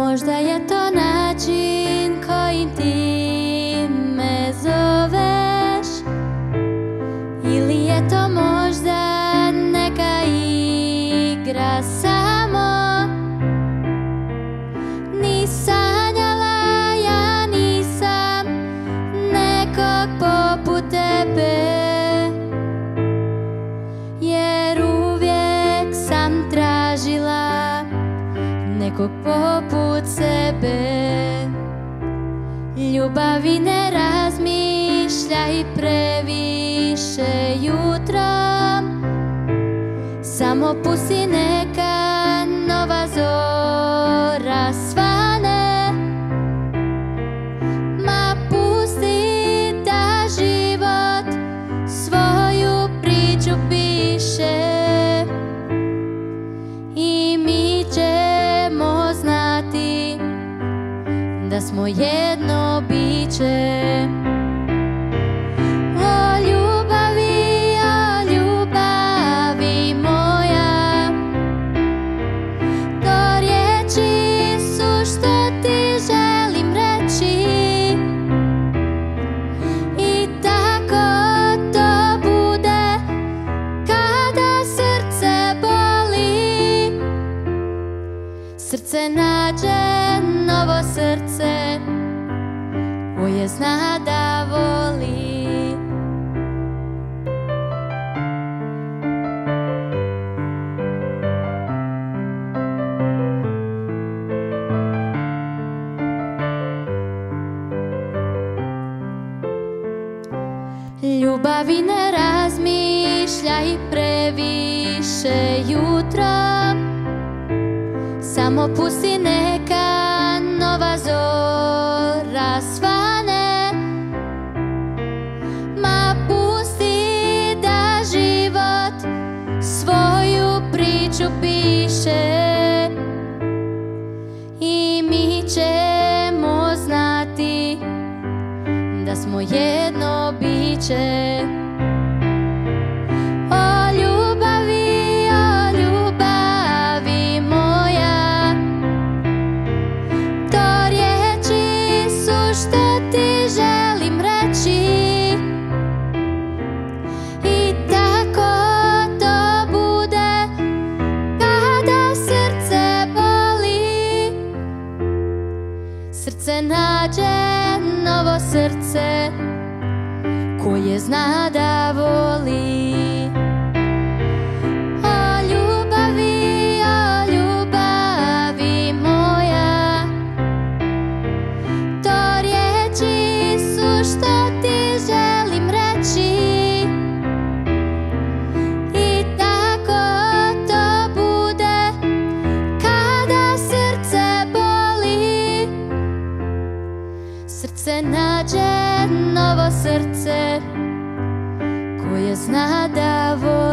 Možda je to način kojim ti me zoveš, ili je to možda neka igra samo. Ni sanjala ja nisam nekog poput tebe, jer uvijek sam tražila nekog poput sebe. Ljubavi ne razmišljaj previše jutrom, samo pusti neka nova zora svane. Ma pusti da život svoju priču piše, i mi ćemo znati da smo jedno biće. O ljubavi moja, to riječi su što ti želim reći, i tako to bude kada srce boli. Srce nađe novo srce koje zna da voli. Ljubavi ne razmišljaj previše jutrom, samo pusti neka nova zora svane. Ma pusti da život svoju priču piše, i mi ćemo znati da smo jedno biće. O ljubavi moja, to riječi su što ti želim reći, i tako to bude kada srce boli. Srce nađe novo srce koje zna da voli. O ljubavi moja, to riječi su što ti želim reći, i tako to bude kada srce boli. Srce nađe novo srce koje zna da voli.